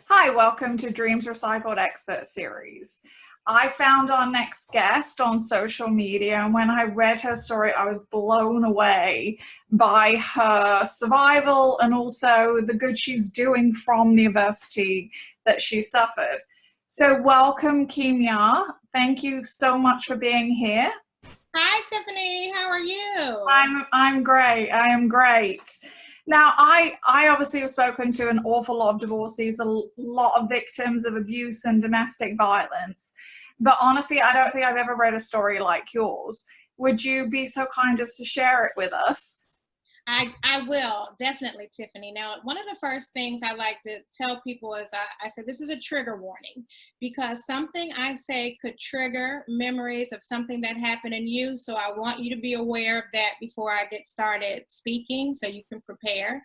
Hi, welcome to Dreamsrecycled Expert Series. I found our next guest on social media, and when I read her story, I was blown away by her survival and also the good she's doing from the adversity that she suffered. So, welcome, Kimya. Thank you so much for being here. Hi, Tiffany. How are you? I'm great. I am great. Now, I obviously have spoken to an awful lot of divorcees, a lot of victims of abuse and domestic violence. But honestly, I don't think I've ever read a story like yours. Would you be so kind as to share it with us? I will, definitely, Tiffany. Now, one of the first things I like to tell people is I said this is a trigger warning because something I say could trigger memories of something that happened in you. So I want you to be aware of that before I get started speaking so you can prepare.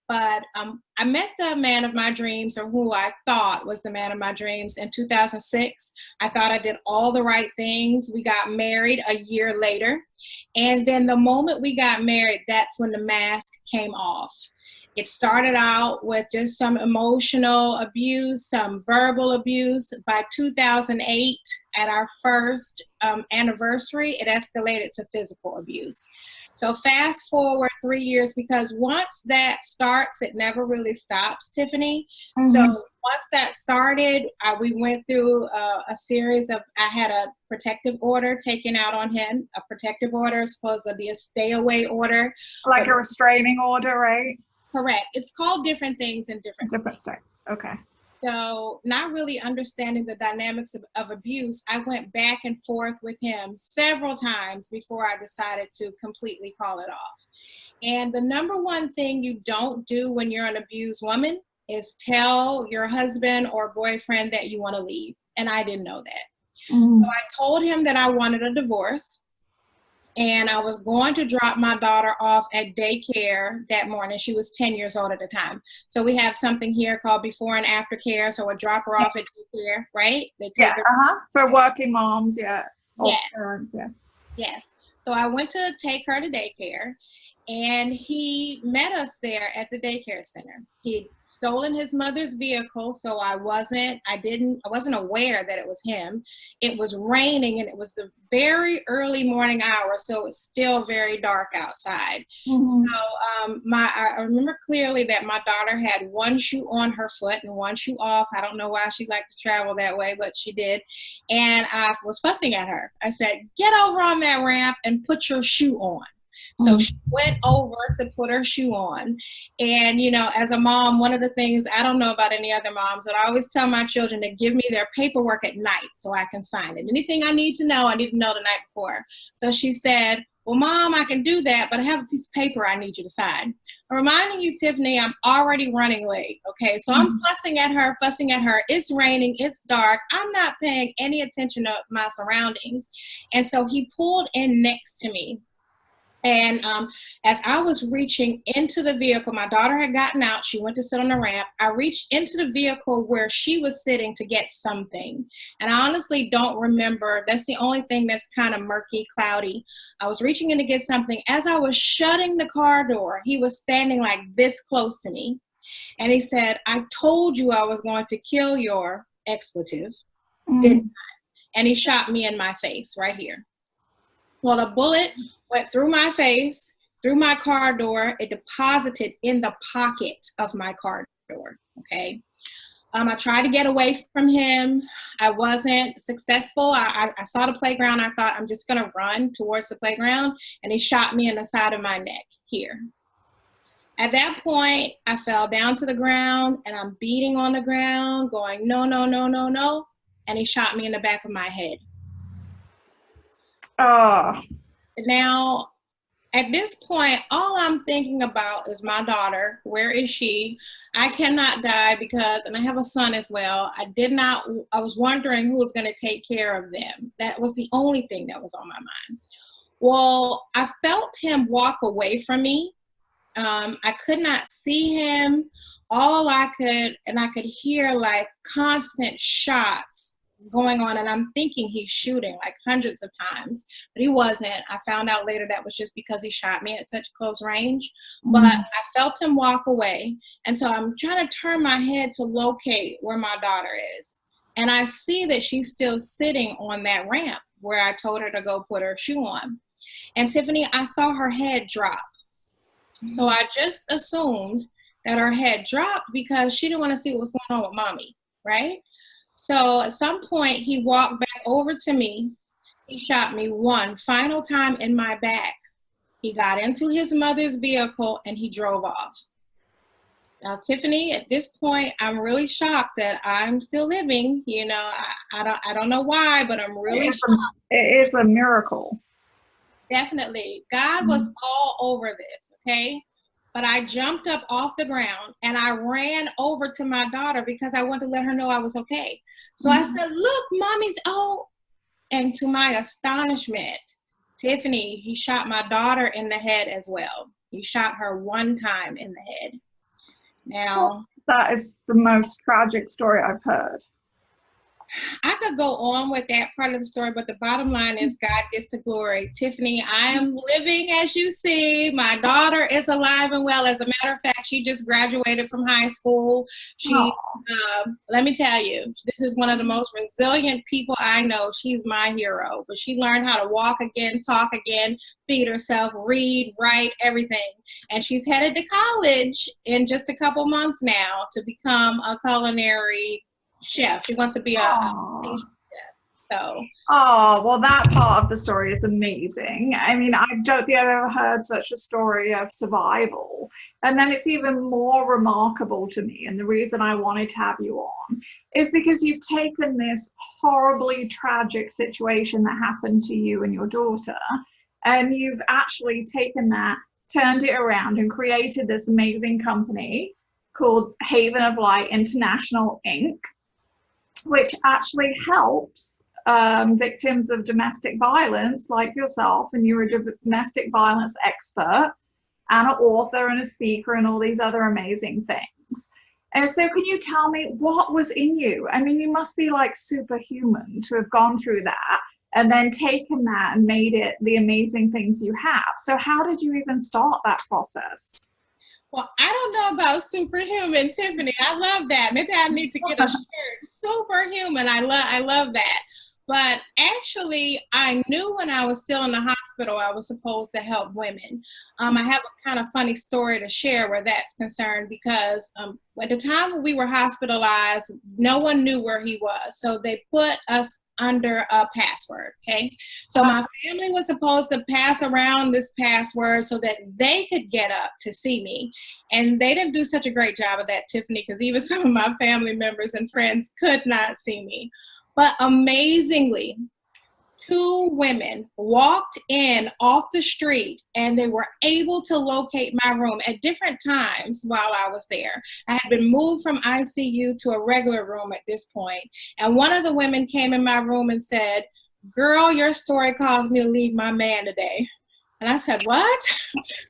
But I met the man of my dreams, or who I thought was the man of my dreams, in 2006. I thought I did all the right things. We got married a year later. And then the moment we got married, that's when the mask came off. It started out with just some emotional abuse, some verbal abuse. By 2008, at our first anniversary, it escalated to physical abuse. So fast forward 3 years, because once that starts, it never really stops, Tiffany. So Mm-hmm. once that started, we went through a series of, I had a protective order taken out on him. A protective order is supposed to be a stay away order, Like but a restraining order, right? correct. It's called different things in different Different states. states. Okay. So, not really understanding the dynamics of abuse, I went back and forth with him several times before I decided to completely call it off. And the number one thing you don't do when you're an abused woman is tell your husband or boyfriend that you want to leave. And I didn't know that. So Mm-hmm. I told him that I wanted a divorce, and I was going to drop my daughter off at daycare that morning. She was 10 years old at the time. So we have something here called before and after care. So I drop her off at daycare, right? They Yeah. take her. For working moms, yeah. Or Yes, parents, yeah. yes. So I went to take her to daycare, and he met us there at the daycare center. He'd stolen his mother's vehicle, so I wasn't aware that it was him. It was raining, and it was the very early morning hours, so it was still very dark outside. Mm-hmm. So I remember clearly that my daughter had one shoe on her foot and one shoe off. I don't know why she liked to travel that way, but she did. And I was fussing at her. I said, "Get over on that ramp and put your shoe on." So she went over to put her shoe on. And, as a mom, one of the things, I don't know about any other moms, but I always tell my children to give me their paperwork at night so I can sign it. Anything I need to know the night before. So she said, "Well, Mom, I can do that, but I have a piece of paper I need you to sign." Reminding you, Tiffany, I'm already running late. Okay. So I'm Mm-hmm. fussing at her, fussing at her. It's raining. It's dark. I'm not paying any attention to my surroundings. And so he pulled in next to me. And as I was reaching into the vehicle, my daughter had gotten out. She went to sit on the ramp. I reached into the vehicle where she was sitting to get something. And I honestly don't remember. That's the only thing that's kind of murky, cloudy. I was reaching in to get something. As I was shutting the car door, he was standing like this close to me. And he said, "I told you I was going to kill your expletive, didn't Mm-hmm. I?" And he shot me in my face right here. Well, the bullet went through my face, through my car door. It deposited in the pocket of my car door. Okay. I tried to get away from him. I wasn't successful. I saw the playground. I thought, I'm just going to run towards the playground. And he shot me in the side of my neck here. At that point, I fell down to the ground, and I'm beating on the ground, going, "No, no, no, no, no." And he shot me in the back of my head. Oh. Now, at this point, all I'm thinking about is my daughter. Where is she? I cannot die because, and I have a son as well. I was wondering who was going to take care of them. That was the only thing that was on my mind. Well, I felt him walk away from me. I could not see him. And I could hear like constant shots going on, and I'm thinking he's shooting like hundreds of times, but he wasn't. I found out later that was just because he shot me at such close range. But I felt him walk away, and so I'm trying to turn my head to locate where my daughter is, and I see that she's still sitting on that ramp where I told her to go put her shoe on. And Tiffany, I saw her head drop. So I just assumed that her head dropped because she didn't want to see what was going on with mommy, right? So at some point, he walked back over to me. He shot me one final time in my back. He got into his mother's vehicle and he drove off. Now, Tiffany, at this point, I'm really shocked that I'm still living. You know, I don't know why, but I'm really shocked. It is a miracle. Definitely. God was all over this, okay? But I jumped up off the ground and I ran over to my daughter because I wanted to let her know I was okay. So I said, look, mommy's, oh. And to my astonishment, Tiffany, he shot my daughter in the head as well. He shot her one time in the head. Now, that is the most tragic story I've heard. I could go on with that part of the story, but the bottom line is God gets the glory. Tiffany, I am living as you see. My daughter is alive and well. As a matter of fact, she just graduated from high school. She, let me tell you, this is one of the most resilient people I know. She's my hero, but she learned how to walk again, talk again, feed herself, read, write, everything. And she's headed to college in just a couple months now to become a culinary chef. She wants to be a chef. So. Oh, well, that part of the story is amazing. I mean, I don't think I've ever heard such a story of survival. And then it's even more remarkable to me. And the reason I wanted to have you on is because you've taken this horribly tragic situation that happened to you and your daughter, and you've actually taken that, turned it around, and created this amazing company called Haven of Light International Inc., which actually helps victims of domestic violence like yourself, and you're a domestic violence expert and an author and a speaker and all these other amazing things. And so can you tell me what was in you? I mean, you must be like superhuman to have gone through that and then taken that and made it the amazing things you have. So how did you even start that process? Well, I don't know about superhuman, Tiffany. I love that. Maybe I need to get a shirt. Superhuman. I love that. But actually, I knew when I was still in the hospital, I was supposed to help women. I have a kind of funny story to share where that's concerned, because at the time when we were hospitalized, no one knew where he was. So they put us under a password, okay? So my family was supposed to pass around this password so that they could get up to see me. And they didn't do such a great job of that, Tiffany, because even some of my family members and friends could not see me. But amazingly, 2 women walked in off the street and they were able to locate my room at different times while I was there. I had been moved from ICU to a regular room at this point. And one of the women came in my room and said, "Girl, your story caused me to leave my man today." And I said, "What?"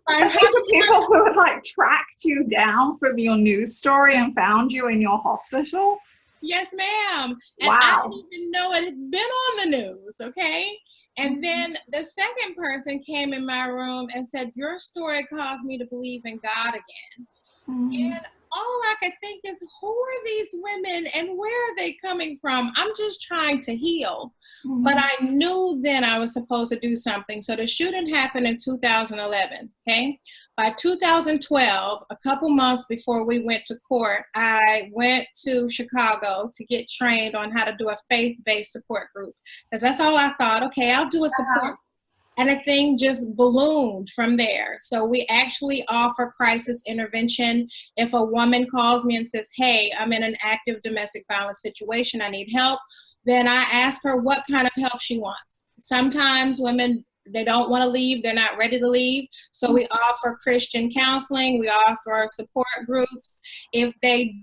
Like, these are people who had like tracked you down from your news story and found you in your hospital? Yes, ma'am. And wow. I didn't even know it had been on the news, okay? And then the second person came in my room and said, "Your story caused me to believe in God again." And all I could think is, who are these women and where are they coming from? I'm just trying to heal. But I knew then I was supposed to do something. So the shooting happened in 2011, okay? By 2012, a couple months before we went to court, I went to Chicago to get trained on how to do a faith-based support group. Because that's all I thought, okay, I'll do a support. And the thing just ballooned from there. So we actually offer crisis intervention. If a woman calls me and says, "Hey, I'm in an active domestic violence situation, I need help," then I ask her what kind of help she wants. Sometimes women, they don't want to leave, they're not ready to leave. So we offer Christian counseling, we offer support groups. If they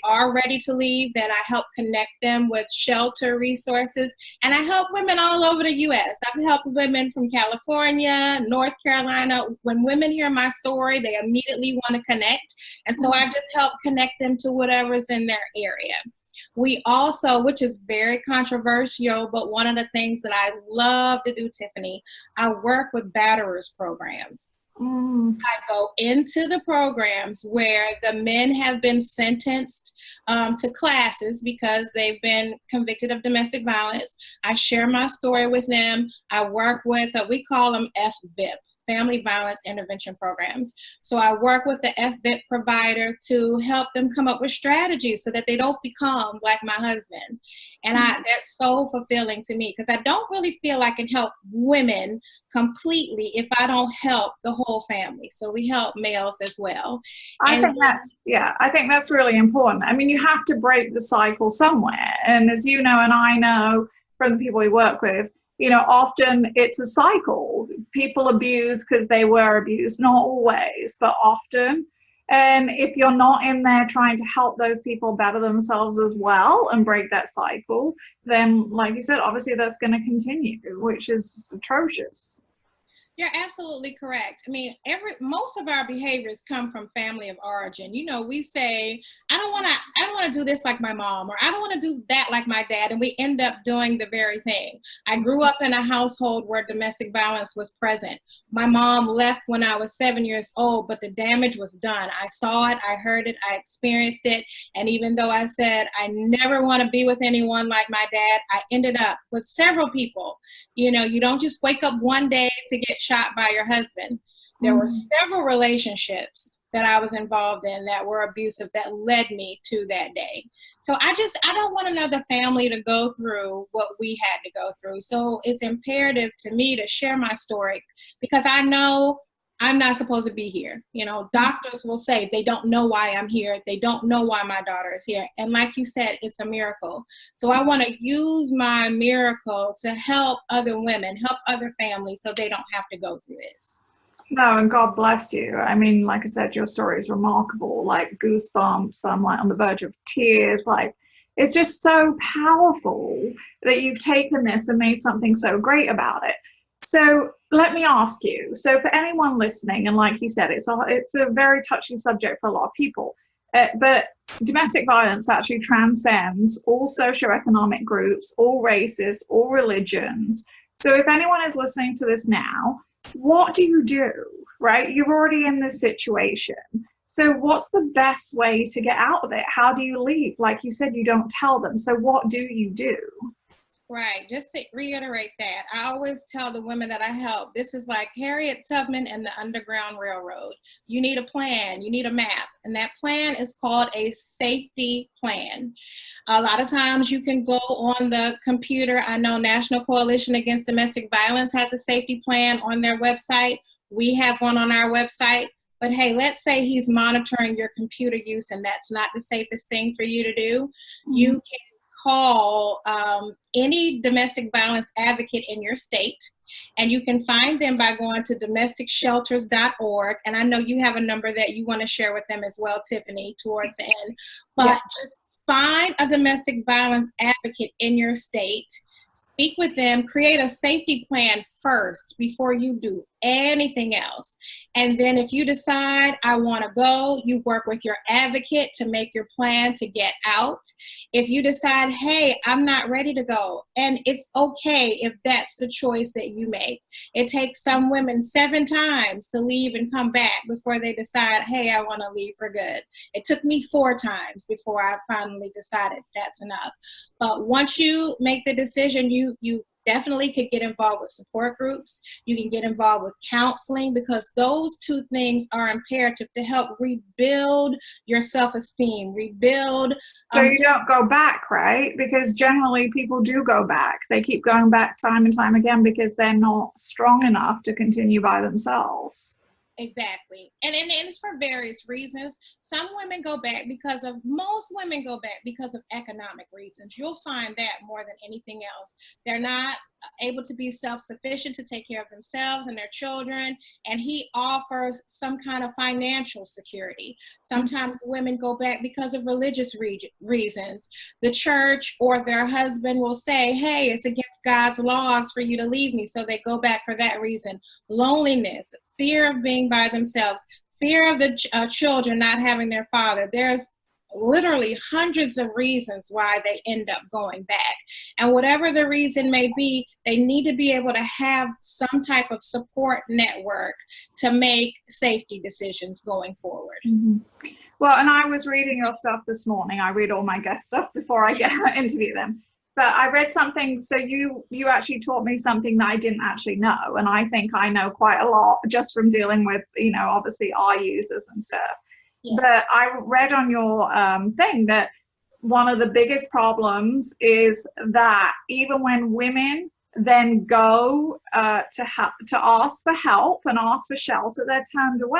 are ready to leave, then I help connect them with shelter resources. And I help women all over the US. I've helped women from California, North Carolina. When women hear my story, they immediately want to connect. And so I just help connect them to whatever's in their area. We also, which is very controversial, but one of the things that I love to do, Tiffany, I work with batterers programs. I go into the programs where the men have been sentenced to classes because they've been convicted of domestic violence. I share my story with them. I work with, we call them FVIP, Family Violence Intervention Programs. So I work with the FVIP provider to help them come up with strategies so that they don't become like my husband. And that's so fulfilling to me because I don't really feel I can help women completely if I don't help the whole family. So we help males as well. I think that's really important. I mean, you have to break the cycle somewhere. And as you know, and I know from the people we work with, you know, often it's a cycle. People abuse because they were abused, not always, but often. And if you're not in there trying to help those people better themselves as well and break that cycle, then, like you said, obviously that's going to continue, which is atrocious. You're absolutely correct. I mean, most of our behaviors come from family of origin. You know, we say, I don't want to do this like my mom, or I don't want to do that like my dad, and we end up doing the very thing. I grew up in a household where domestic violence was present. My mom left when I was 7 years old, but the damage was done. I saw it, I heard it, I experienced it, and even though I said I never want to be with anyone like my dad, I ended up with several people. You know, you don't just wake up one day to get shot by your husband. There were several relationships that I was involved in that were abusive that led me to that day. So I don't want another family to go through what we had to go through. So it's imperative to me to share my story because I know I'm not supposed to be here. You know, doctors will say they don't know why I'm here. They don't know why my daughter is here. And like you said, it's a miracle. So I want to use my miracle to help other women, help other families so they don't have to go through this. No, and God bless you. I mean, like I said, your story is remarkable, like goosebumps. I'm like on the verge of tears. Like, it's just so powerful that you've taken this and made something so great about it. So let me ask you, so for anyone listening, and like you said, it's a very touchy subject for a lot of people, but domestic violence actually transcends all socioeconomic groups, all races, all religions. So if anyone is listening to this now, what do you do, right? You're already in this situation. So what's the best way to get out of it? How do you leave? Like you said, you don't tell them. So what do you do? Right. Just to reiterate that, I always tell the women that I help, this is like Harriet Tubman and the Underground Railroad. You need a plan, you need a map, and that plan is called a safety plan. A lot of times you can go on the computer. I know National Coalition Against Domestic Violence has a safety plan on their website. We have one on our website. But hey, let's say he's monitoring your computer use and that's not the safest thing for you to do. You can call any domestic violence advocate in your state, and you can find them by going to domesticshelters.org. And I know you have a number that you want to share with them as well, Tiffany, towards the end. But just find a domestic violence advocate in your state, speak with them, create a safety plan first before you do anything else. And then if you decide I want to go, you work with your advocate to make your plan to get out. If you decide, hey, I'm not ready to go, and it's okay if that's the choice that you make. It takes some women 7 times to leave and come back before they decide, hey, I want to leave for good. It took me 4 times before I finally decided that's enough. But once you make the decision, you definitely could get involved with support groups. You can get involved with counseling, because those 2 things are imperative to help rebuild your self-esteem, rebuild. So you don't go back, right? Because generally people do go back. They keep going back time and time again because they're not strong enough to continue by themselves. Exactly. And it's for various reasons. Most women go back because of economic reasons. You'll find that more than anything else. They're not able to be self-sufficient to take care of themselves and their children, and he offers some kind of financial security. Sometimes women go back because of religious reasons. The church or their husband will say, hey, it's against God's laws for you to leave me, so they go back for that reason. Loneliness, fear of being by themselves, fear of the children not having their father. There's literally hundreds of reasons why they end up going back. And whatever the reason may be, they need to be able to have some type of support network to make safety decisions going forward. Mm-hmm. Well, and I was reading your stuff this morning. I read all my guest stuff before I get interview them. But I read something, so you actually taught me something that I didn't actually know. And I think I know quite a lot just from dealing with, you know, obviously our users and stuff. Yes. But I read on your thing that one of the biggest problems is that even when women then go to ask for help and ask for shelter, they're turned away,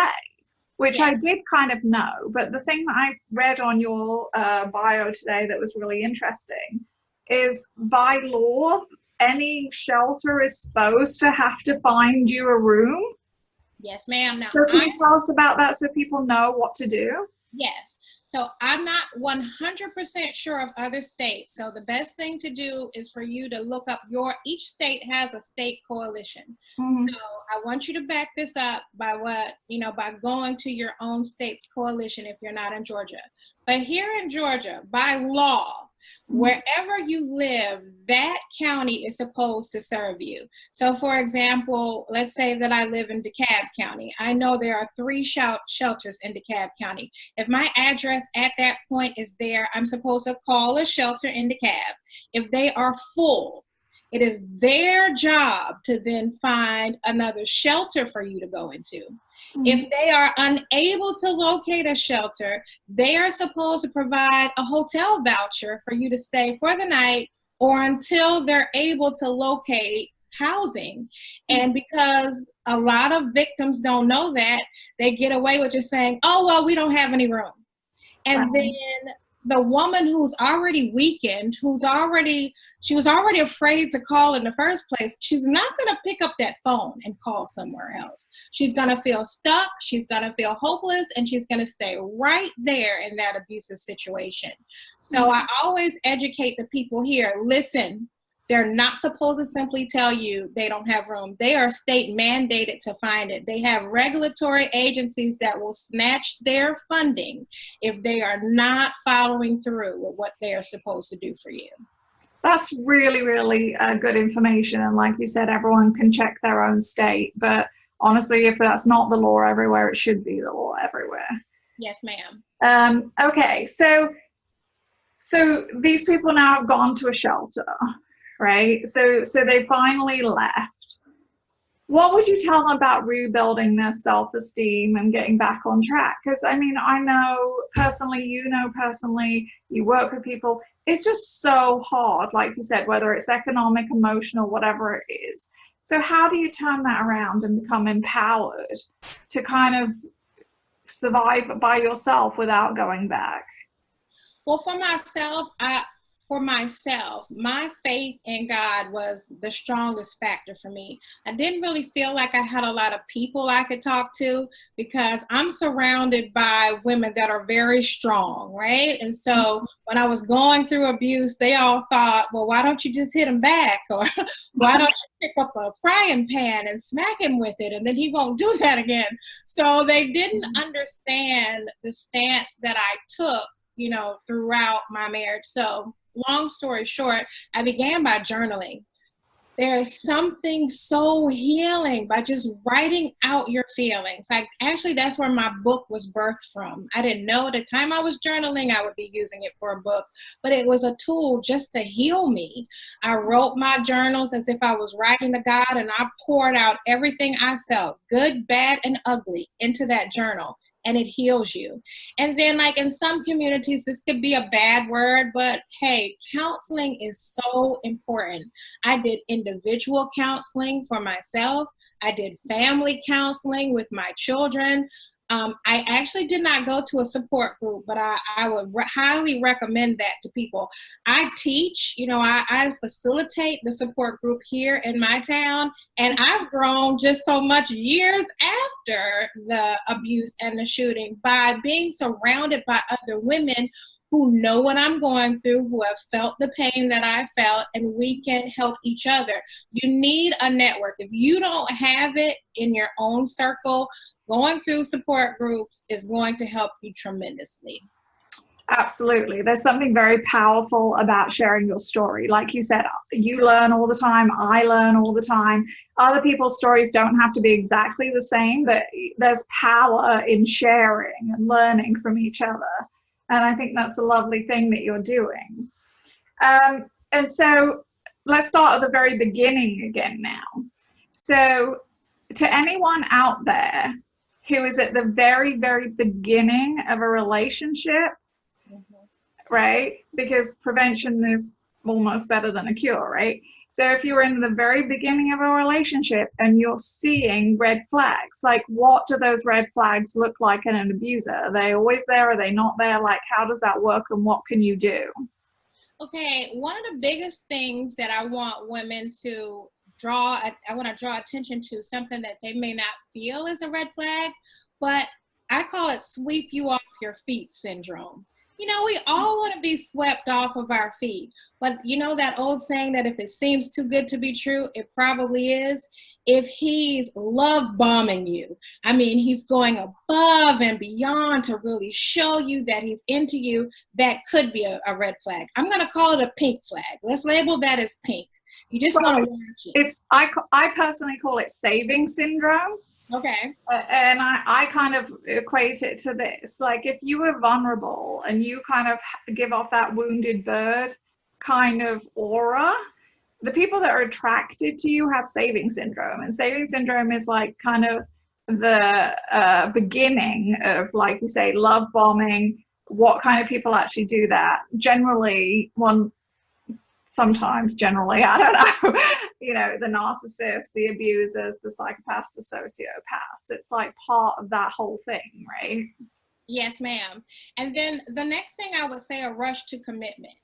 which I did kind of know. But the thing that I read on your bio today that was really interesting is by law, any shelter is supposed to have to find you a room. Yes, ma'am. Now, so can you tell us about that so people know what to do? Yes. So I'm not 100% sure of other states. So the best thing to do is for you to look up each state has a state coalition. Mm-hmm. So I want you to back this up by by going to your own state's coalition if you're not in Georgia. But here in Georgia, by law, wherever you live, that county is supposed to serve you. So for example, let's say that I live in DeKalb County. I know there are 3 shelters in DeKalb County. If my address at that point is there, I'm supposed to call a shelter in DeKalb. If they are full, it is their job to then find another shelter for you to go into. Mm-hmm. If they are unable to locate a shelter, they are supposed to provide a hotel voucher for you to stay for the night or until they're able to locate housing. And because a lot of victims don't know that, they get away with just saying, oh, well, we don't have any room. And then the woman who's already weakened, she was already afraid to call in the first place, she's not going to pick up that phone and call somewhere else. She's going to feel stuck, she's going to feel hopeless, and she's going to stay right there in that abusive situation. So I always educate the people here, listen, they're not supposed to simply tell you they don't have room. They are state mandated to find it. They have regulatory agencies that will snatch their funding if they are not following through with what they are supposed to do for you. That's really, really good information. And like you said, everyone can check their own state. But honestly, if that's not the law everywhere, it should be the law everywhere. Yes, ma'am. Okay, so these people now have gone to a shelter. Right? So they finally left. What would you tell them about rebuilding their self-esteem and getting back on track? Because I mean, I know personally, you work with people. It's just so hard, like you said, whether it's economic, emotional, whatever it is. So how do you turn that around and become empowered to kind of survive by yourself without going back? Well, for myself, my faith in God was the strongest factor for me. I didn't really feel like I had a lot of people I could talk to because I'm surrounded by women that are very strong, right? And so when I was going through abuse, they all thought, well, why don't you just hit him back? Or why don't you pick up a frying pan and smack him with it and then he won't do that again? So they didn't understand the stance that I took, throughout my marriage. So long story short, I began by journaling. There is something so healing by just writing out your feelings. Actually, that's where my book was birthed from. I didn't know at the time I was journaling, I would be using it for a book, but it was a tool just to heal me. I wrote my journals as if I was writing to God, and I poured out everything I felt, good, bad, and ugly, into that journal. And it heals you. And then like in some communities, this could be a bad word, but hey, counseling is so important. I did individual counseling for myself. I did family counseling with my children. I actually did not go to a support group, but I would highly recommend that to people. I teach, I facilitate the support group here in my town, and I've grown just so much years after the abuse and the shooting by being surrounded by other women who know what I'm going through, who have felt the pain that I felt, and we can help each other. You need a network. If you don't have it in your own circle, going through support groups is going to help you tremendously. Absolutely. There's something very powerful about sharing your story. Like you said, you learn all the time. I learn all the time. Other people's stories don't have to be exactly the same, but there's power in sharing and learning from each other. And I think that's a lovely thing that you're doing. And so let's start at the very beginning again now. So to anyone out there who is at the very, very beginning of a relationship, right? Because prevention is almost better than a cure, right? So if you're in the very beginning of a relationship and you're seeing red flags, like what do those red flags look like in an abuser? Are they always there? Are they not there? Like, how does that work and what can you do? Okay, one of the biggest things that I want women to I want to draw attention to, something that they may not feel is a red flag, but I call it sweep you off your feet syndrome. You know, we all want to be swept off of our feet, but you know that old saying that if it seems too good to be true, it probably is. If he's love bombing you, I mean, he's going above and beyond to really show you that he's into you, that could be a red flag. I'm going to call it a pink flag. Let's label that as pink. You just want to watch it. I personally call it saving syndrome. Okay. And I kind of equate it to this. Like if you were vulnerable and you kind of give off that wounded bird kind of aura, the people that are attracted to you have saving syndrome. And saving syndrome is like kind of the beginning of, like you say, love bombing. What kind of people actually do that? Generally, I don't know, you know, the narcissists, the abusers, the psychopaths, the sociopaths. It's like part of that whole thing, right? Yes, ma'am. And then the next thing I would say, a rush to commitment.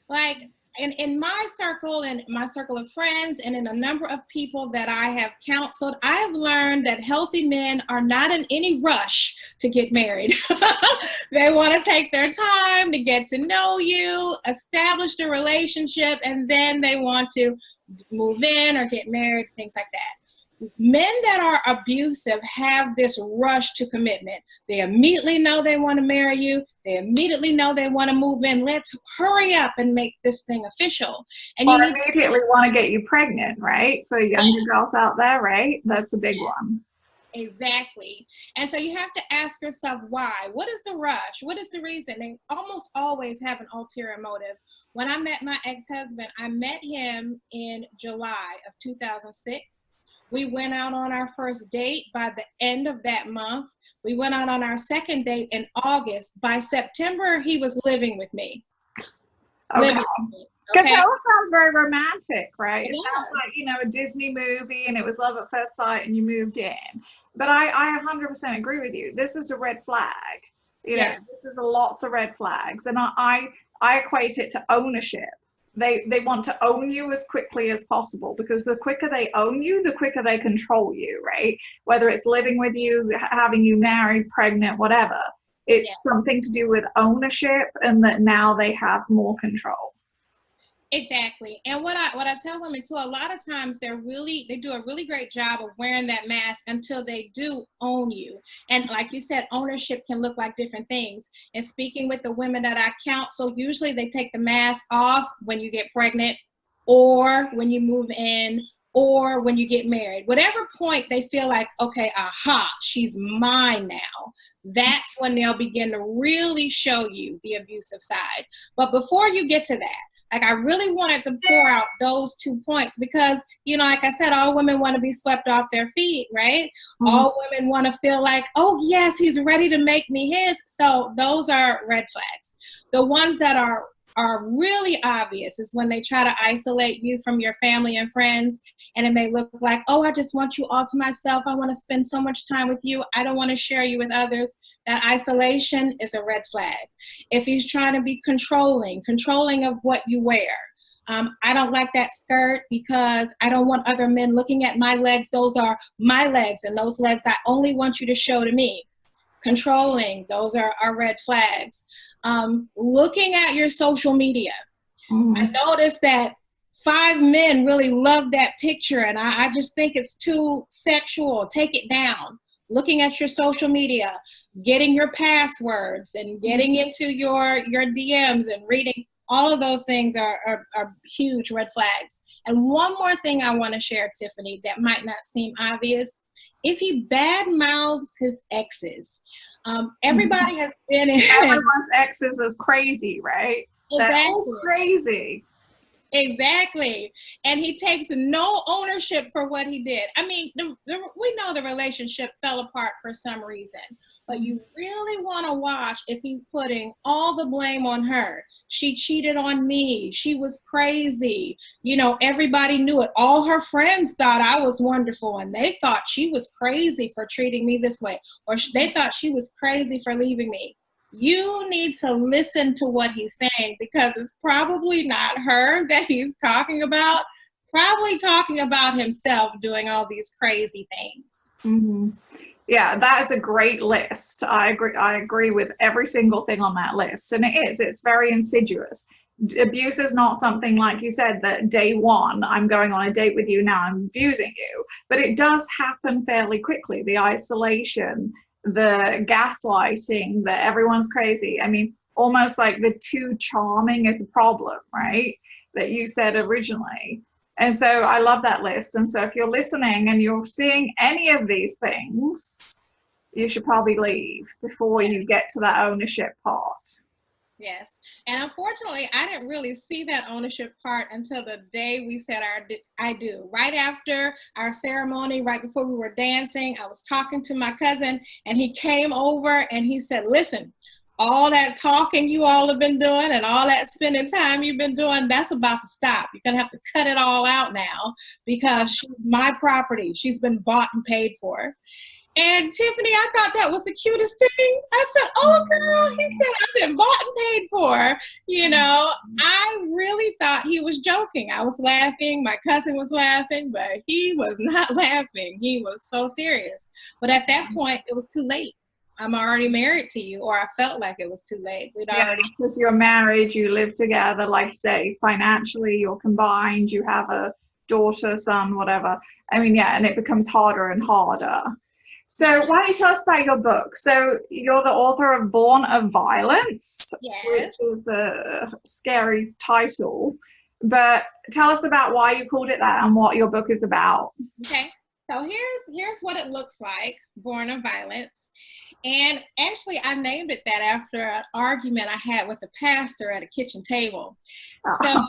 Like in my circle and my circle of friends and in a number of people that I have counseled, I've learned that healthy men are not in any rush to get married. They want to take their time to get to know you, establish the relationship, and then they want to move in or get married, things like that. Men that are abusive have this rush to commitment. They immediately know they want to marry you. They immediately know they want to move in. Let's hurry up and make this thing official. And or immediately want to get you pregnant, right? For younger girls out there, right? That's a big one. Exactly. And so you have to ask yourself why. What is the rush? What is the reason? They almost always have an ulterior motive. When I met my ex-husband, I met him in July of 2006. We went out on our first date by the end of that month. We went out on our second date in August. By September, he was living with me. Okay. Because that all sounds very romantic, right? It sounds like, you know, a Disney movie and it was love at first sight and you moved in. But I 100% agree with you. This is a red flag. You know, this is lots of red flags. And I equate it to ownership. They want to own you as quickly as possible, because the quicker they own you, the quicker they control you, right? Whether it's living with you, having you married, pregnant, whatever. It's something to do with ownership, and that now they have more control. Exactly. And what I tell women too, a lot of times they do a really great job of wearing that mask until they do own you. And like you said, ownership can look like different things. And speaking with the women that I counsel, usually they take the mask off when you get pregnant, or when you move in, or when you get married. Whatever point they feel like, okay, aha, she's mine now. That's when they'll begin to really show you the abusive side. But before you get to that, like, I really wanted to pour out those 2 points because, you know, like I said, all women want to be swept off their feet, right? Mm-hmm. All women want to feel like, oh, yes, he's ready to make me his. So those are red flags. The ones that are really obvious is when they try to isolate you from your family and friends, and it may look like, oh, I just want you all to myself. I want to spend so much time with you. I don't want to share you with others. That isolation is a red flag. If he's trying to be controlling of what you wear. I don't like that skirt because I don't want other men looking at my legs. Those are my legs, and those legs I only want you to show to me. Controlling, those are red flags. Looking at your social media. I noticed that 5 men really love that picture, and I just think it's too sexual. Take it down. looking at your social media, getting your passwords and getting into your DMs and reading, all of those things are huge red flags. And one more thing I want to share, Tiffany, that might not seem obvious. If he bad mouths his exes, everybody has been in. Everyone's exes are crazy, right? Exactly. They're all crazy. Exactly. And he takes no ownership for what he did. I mean, we know the relationship fell apart for some reason, but you really want to watch if he's putting all the blame on her. She cheated on me. She was crazy. You know, everybody knew it. All her friends thought I was wonderful, and they thought she was crazy for treating me this way, or they thought she was crazy for leaving me. You need to listen to what he's saying, because it's probably not her that he's talking about, probably talking about himself doing all these crazy things. Mm-hmm. Yeah, that is a great list. I agree with every single thing on that list. And it's very insidious. Abuse is not something, like you said, that day one, I'm going on a date with you, now I'm abusing you. But it does happen fairly quickly. The isolation, the gaslighting, that everyone's crazy. I mean, almost like the too charming is a problem, right? That you said originally. And so I love that list. And so if you're listening and you're seeing any of these things, you should probably leave before you get to that ownership part. Yes. And unfortunately, I didn't really see that ownership part until the day we said our I do. Right after our ceremony, right before we were dancing, I was talking to my cousin, and he came over and he said, listen, all that talking you all have been doing and all that spending time you've been doing, that's about to stop. You're going to have to cut it all out now, because she's my property. She's been bought and paid for. And Tiffany, I thought that was the cutest thing. I said, oh girl, he said, I've been bought and paid for. You know, I really thought he was joking. I was laughing. My cousin was laughing, but he was not laughing. He was so serious. But at that point, it was too late. I'm already married to you, or I felt like it was too late. Yeah, because you're married, you live together, like you say, financially, you're combined, you have a daughter, son, whatever. I mean, yeah, and it becomes harder and harder. So why don't you tell us about your book? So you're the author of Born of Violence, yes, which is a scary title, but tell us about why you called it that and what your book is about. Okay, so here's what it looks like, Born of Violence. And actually, I named it that after an argument I had with the pastor at a kitchen table. So,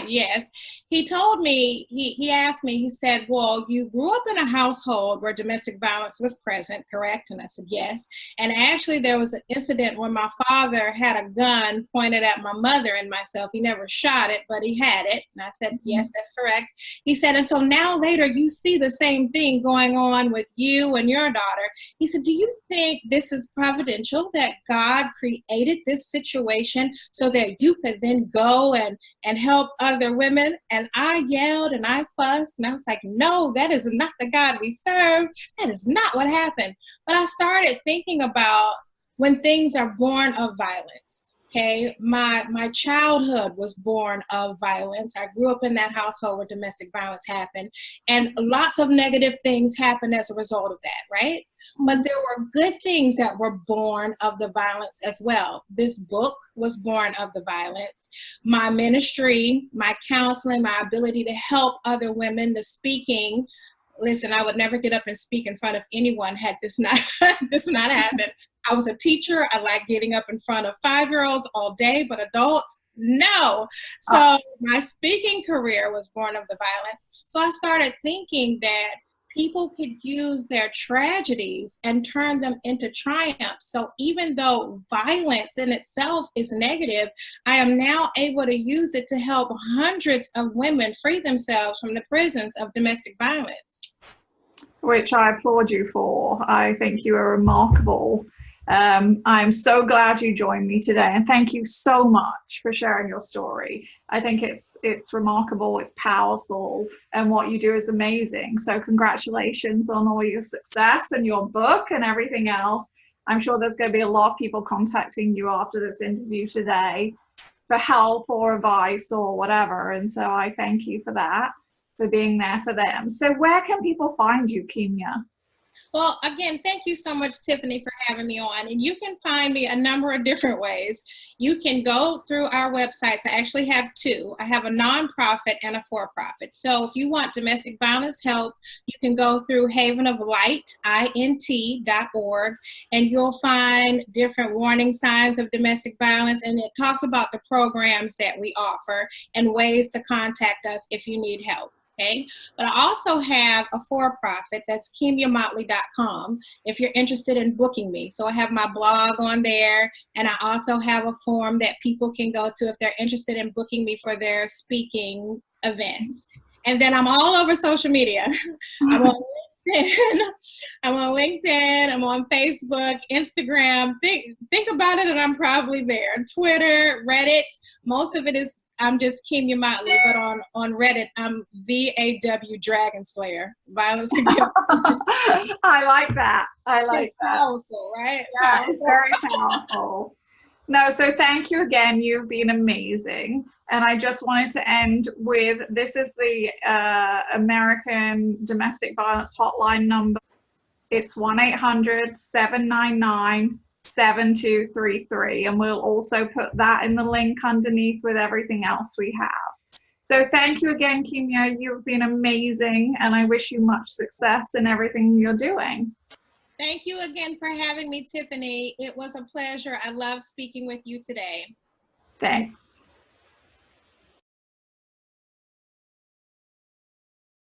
yes, he told me, he asked me, he said, well, you grew up in a household where domestic violence was present, correct? And I said, yes. And actually, there was an incident where my father had a gun pointed at my mother and myself. He never shot it, but he had it. And I said, yes, that's correct. He said, and so now later you see the same thing going on with you and your daughter. He said, do you think this is providential, that God created this situation so that you could then go and help other women? And I yelled and I fussed, and I was like, no, that is not the God we serve. That is not what happened. But I started thinking about when things are born of violence. Okay, my childhood was born of violence. I grew up in that household where domestic violence happened, and lots of negative things happened as a result of that, right? But there were good things that were born of the violence as well. This book was born of the violence. My ministry, my counseling, my ability to help other women, the speaking. Listen, I would never get up and speak in front of anyone had this not happened. I was a teacher. I like getting up in front of 5-year-olds all day, but adults, no. So my speaking career was born of the violence. So I started thinking that people could use their tragedies and turn them into triumphs. So even though violence in itself is negative, I am now able to use it to help hundreds of women free themselves from the prisons of domestic violence. Which I applaud you for. I think you are remarkable. I'm so glad you joined me today, and thank you so much for sharing your story. I think it's remarkable, it's powerful, and what you do is amazing. So congratulations on all your success and your book and everything else. I'm sure there's going to be a lot of people contacting you after this interview today for help or advice or whatever, and so I thank you for that, for being there for them. So where can people find you, Kimya? Well, again, thank you so much, Tiffany, for having me on. And you can find me a number of different ways. You can go through our websites. I actually have two. I have a nonprofit and a for-profit. So if you want domestic violence help, you can go through havenoflight.org, and you'll find different warning signs of domestic violence. And it talks about the programs that we offer and ways to contact us if you need help. Okay, but I also have a for-profit, that's KimyaMotley.com, if you're interested in booking me. So I have my blog on there, and I also have a form that people can go to if they're interested in booking me for their speaking events. And then I'm all over social media. I'm on LinkedIn, I'm on Facebook, Instagram. Think about it, and I'm probably there. Twitter, Reddit, most of it is I'm just Kimya Motley, but on Reddit, I'm VAW Dragon Slayer. Violence against I like that. I like that. Powerful, right? Yeah, it's very powerful. No, so thank you again. You've been amazing. And I just wanted to end with, this is the American Domestic Violence Hotline number. It's 1-800-799-7233. And we'll also put that in the link underneath with everything else we have. So thank you again, Kimya. You've been amazing, and I wish you much success in everything you're doing. Thank you again for having me, Tiffany. It was a pleasure. I love speaking with you today. Thanks.